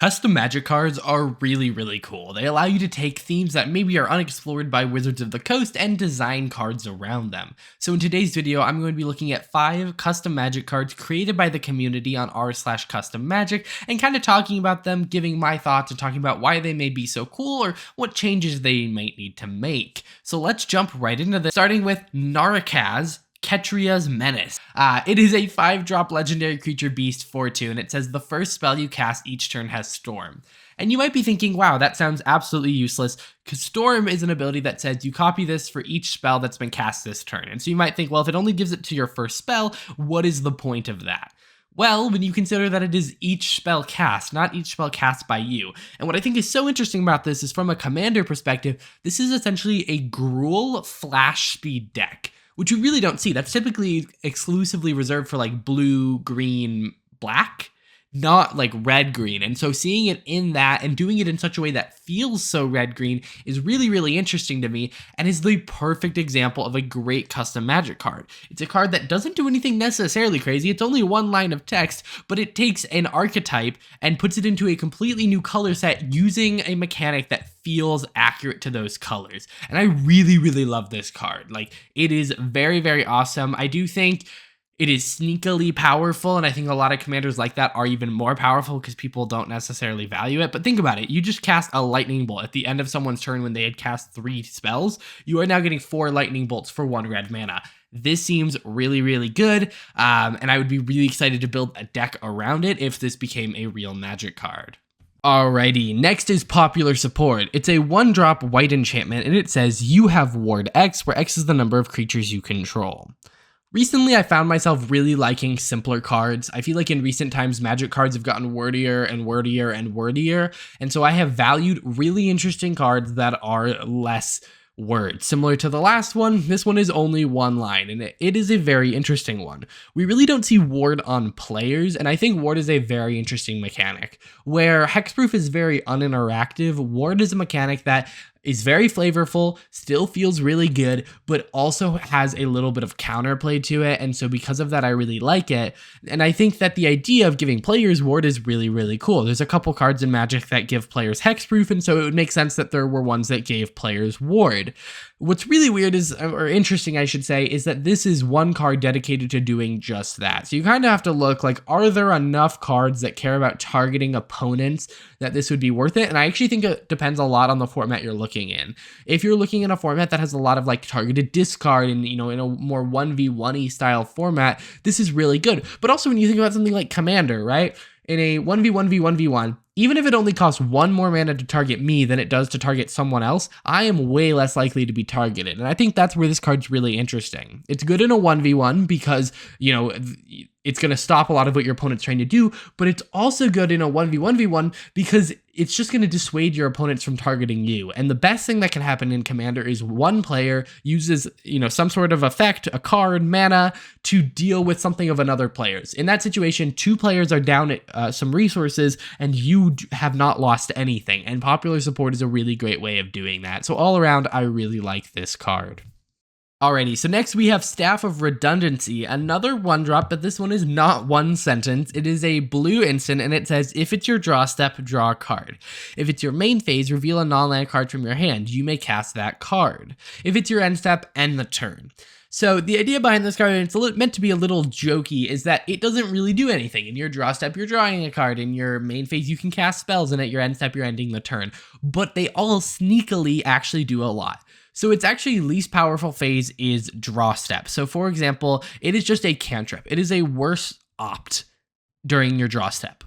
Custom magic cards are really cool. They allow you to take themes that maybe are unexplored by Wizards of the Coast and design cards around them. So in today's video, I'm going to be looking at 5 custom magic cards created by the community on r/custom magic and kind of talking about them, giving my thoughts and talking about why they may be so cool or what changes they might need to make. So let's jump right into this, starting with Narikaaz, Ketria's Menace. It is a 5-drop legendary creature beast 4/2, and it says the first spell you cast each turn has Storm. And you might be thinking, wow, that sounds absolutely useless, because Storm is an ability that says you copy this for each spell that's been cast this turn. And so you might think, well, if it only gives it to your first spell, what is the point of that? Well, when you consider that it is each spell cast, not each spell cast by you. And what I think is so interesting about this is from a commander perspective, this is essentially a Gruul flash speed deck, which you really don't see. That's typically exclusively reserved for like blue, green, black, not like red, green. And so seeing it in that and doing it in such a way that feels so red, green is really interesting to me and is the perfect example of a great custom magic card. It's a card that doesn't do anything necessarily crazy. It's only one line of text, but it takes an archetype and puts it into a completely new color set using a mechanic that feels accurate to those colors. And I really love this card. Like, it is very awesome. I do think it is sneakily powerful, and I think a lot of commanders like that are even more powerful because people don't necessarily value it. But think about it. You just cast a lightning bolt at the end of someone's turn when they had cast 3 spells. You are now getting 4 lightning bolts for 1 red mana. This seems really good, and I would be really excited to build a deck around it if this became a real magic card. Alrighty, next is Popular Support. It's a 1-drop white enchantment, and it says you have Ward X, where X is the number of creatures you control. Recently, I found myself really liking simpler cards. I feel like in recent times, magic cards have gotten wordier and wordier, and so I have valued really interesting cards that are less words. Similar to the last one, this one is only 1 line, and it is a very interesting one. We really don't see Ward on players, and I think Ward is a very interesting mechanic. Where Hexproof is very uninteractive, Ward is a mechanic that is very flavorful, still feels really good, but also has a little bit of counterplay to it, and so because of that, I really like it. And I think that the idea of giving players Ward is really cool. There's a couple cards in Magic that give players Hexproof, and so it would make sense that there were ones that gave players Ward. What's really weird is, or interesting I should say, is that this is one card dedicated to doing just that. So you kind of have to look like, are there enough cards that care about targeting opponents that this would be worth it? And I actually think it depends a lot on the format you're looking in. If you're looking in a format that has a lot of like targeted discard and, you know, in a more 1v1-y style format, this is really good. But also when you think about something like Commander, right? In a 1v1v1v1, even if it only costs 1 more mana to target me than it does to target someone else, I am way less likely to be targeted. And I think that's where this card's really interesting. It's good in a 1v1 because, you know, it's going to stop a lot of what your opponent's trying to do, but it's also good in a 1v1v1 because it's just going to dissuade your opponents from targeting you. And the best thing that can happen in Commander is one player uses, you know, some sort of effect, a card, mana, to deal with something of another player's. In that situation, 2 players are down some resources and you have not lost anything. And Popular Support is a really great way of doing that. So all around, I really like this card. Alrighty, so next we have Staff of Redundancy, another 1-drop, but this one is not 1 sentence. It is a blue instant, and it says, if it's your draw step, draw a card. If it's your main phase, reveal a non-land card from your hand. You may cast that card. If it's your end step, end the turn. So the idea behind this card, and it's meant to be a little jokey, is that it doesn't really do anything. In your draw step, you're drawing a card. In your main phase, you can cast spells, and at your end step, you're ending the turn. But they all sneakily actually do a lot. So its actually least powerful phase is draw step. So for example, it is just a cantrip. It is a worse opt during your draw step.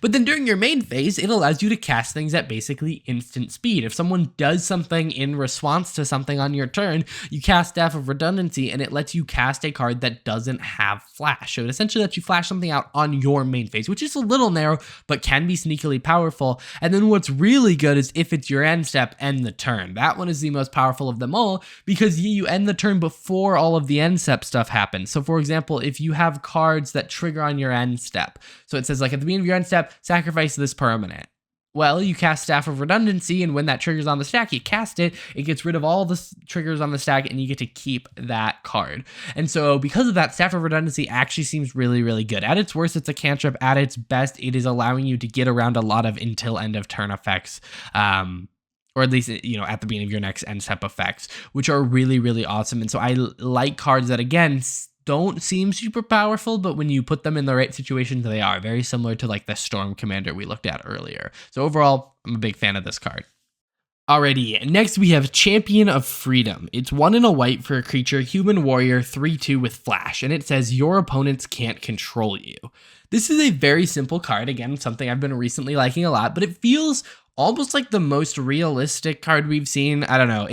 But then during your main phase, it allows you to cast things at basically instant speed. If someone does something in response to something on your turn, you cast Staff of Redundancy and it lets you cast a card that doesn't have flash. So it essentially lets you flash something out on your main phase, which is a little narrow, but can be sneakily powerful. And then what's really good is if it's your end step, end the turn. That one is the most powerful of them all because you end the turn before all of the end step stuff happens. So for example, if you have cards that trigger on your end step, so it says like at the beginning of your end step, sacrifice this permanent. Well, you cast Staff of Redundancy, and when that triggers on the stack, you cast it, it gets rid of all the triggers on the stack, and you get to keep that card. And so because of that, Staff of Redundancy actually seems really, really good. At its worst, it's a cantrip. At its best, it is allowing you to get around a lot of until end of turn effects, or at least, you know, at the beginning of your next end step effects, which are really, really awesome. And so I like cards that, again, don't seem super powerful, but when you put them in the right situations, they are very similar to like the Storm Commander we looked at earlier. So overall, I'm a big fan of this card. Alrighty, next we have Champion of Freedom. It's 1 and a white for a creature, human warrior, 3/2 with flash, and it says your opponents can't control you. This is a very simple card, again, something I've been recently liking a lot, but it feels almost like the most realistic card we've seen. I don't know,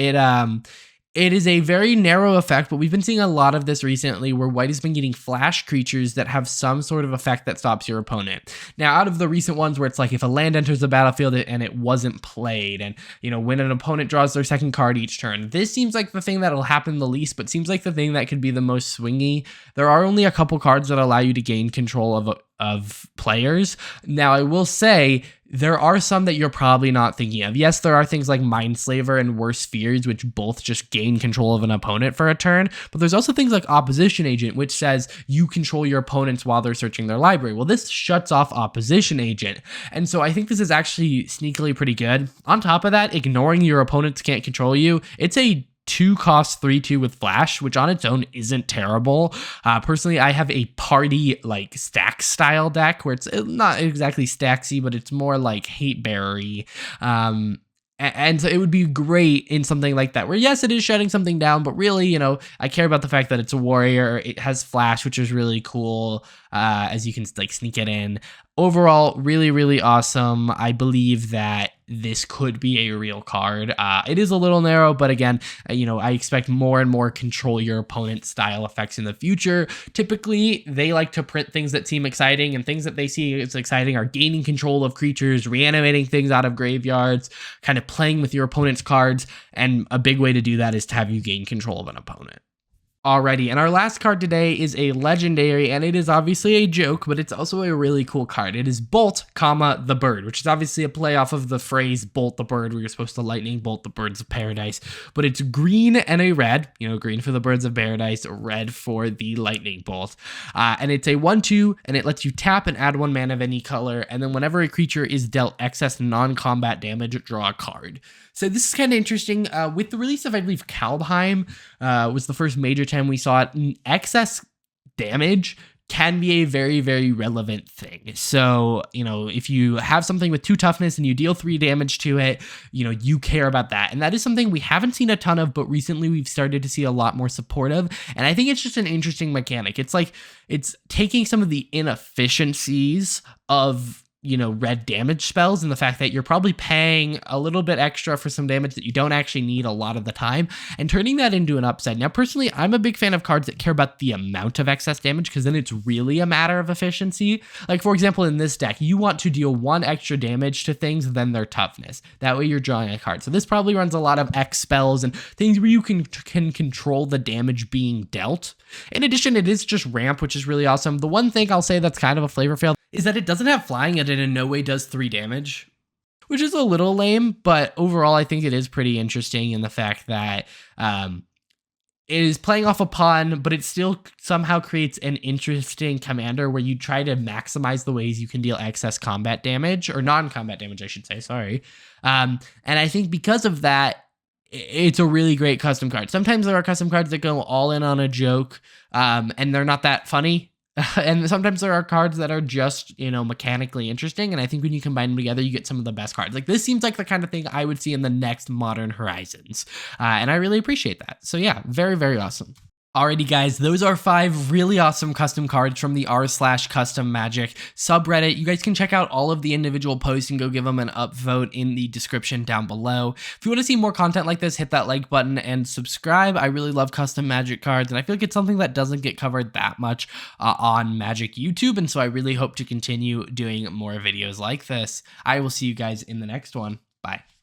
it is a very narrow effect, but we've been seeing a lot of this recently where white has been getting flash creatures that have some sort of effect that stops your opponent. Now, out of the recent ones where it's like if a land enters the battlefield and it wasn't played, and, you know, when an opponent draws their second card each turn, this seems like the thing that'll happen the least, but seems like the thing that could be the most swingy. There are only a couple cards that allow you to gain control of players. Now, I will say there are some that you're probably not thinking of. Yes, there are things like Mindslaver and Worse Fears, which both just gain control of an opponent for a turn, but there's also things like Opposition Agent, which says you control your opponents while they're searching their library. Well, this shuts off Opposition Agent, and so I think this is actually sneakily pretty good. On top of that, ignoring your opponents can't control you, it's a 2-cost 3/2 with flash, which on its own isn't terrible. Personally, I have a party like stack style deck where it's not exactly stacksy, but it's more like hate bearer-y. And so it would be great in something like that, where yes, it is shutting something down, but really, you know, I care about the fact that it's a warrior. It has flash, which is really cool, as you can like sneak it in. Overall, really, really awesome. I believe that this could be a real card. It is a little narrow, but again, you know, I expect more and more control your opponent style effects in the future. Typically, they like to print things that seem exciting, and things that they see as exciting are gaining control of creatures, reanimating things out of graveyards, kind of playing with your opponent's cards, and a big way to do that is to have you gain control of an opponent. Alrighty, and our last card today is a legendary, and it is obviously a joke, but it's also a really cool card. It is Bolt, the bird, which is obviously a play off of the phrase Bolt the bird, where you're supposed to lightning bolt the birds of paradise, but it's green and a red, you know, green for the birds of paradise, red for the lightning bolt, and it's a 1/2, and it lets you tap and add 1 mana of any color, and then whenever a creature is dealt excess non-combat damage, draw a card. So this is kind of interesting. With the release of, I believe, Kaldheim was the first major time we saw it. Excess damage can be a very, very relevant thing. So, you know, if you have something with 2 toughness and you deal 3 damage to it, you know, you care about that. And that is something we haven't seen a ton of, but recently we've started to see a lot more support of. And I think it's just an interesting mechanic. It's like, it's taking some of the inefficiencies of, you know, red damage spells, and the fact that you're probably paying a little bit extra for some damage that you don't actually need a lot of the time, and turning that into an upside. Now, personally, I'm a big fan of cards that care about the amount of excess damage, because then it's really a matter of efficiency. Like, for example, in this deck, you want to deal 1 extra damage to things than their toughness. That way you're drawing a card. So this probably runs a lot of X spells and things where you can control the damage being dealt. In addition, it is just ramp, which is really awesome. The one thing I'll say that's kind of a flavor fail is that it doesn't have flying, and it in no way does 3 damage, which is a little lame, but overall I think it is pretty interesting in the fact that it is playing off a pawn, but it still somehow creates an interesting commander where you try to maximize the ways you can deal excess combat damage, or non-combat damage, I should say, sorry. And I think because of that, it's a really great custom card. Sometimes there are custom cards that go all in on a joke, and they're not that funny. And sometimes there are cards that are just, you know, mechanically interesting, and I think when you combine them together, you get some of the best cards. Like, this seems like the kind of thing I would see in the next Modern Horizons, and I really appreciate that. So yeah, very, very awesome. Alrighty guys, those are 5 really awesome custom cards from the r/custommagic subreddit. You guys can check out all of the individual posts and go give them an upvote in the description down below. If you want to see more content like this, hit that like button and subscribe. I really love custom Magic cards, and I feel like it's something that doesn't get covered that much on Magic YouTube, and so I really hope to continue doing more videos like this. I will see you guys in the next one. Bye.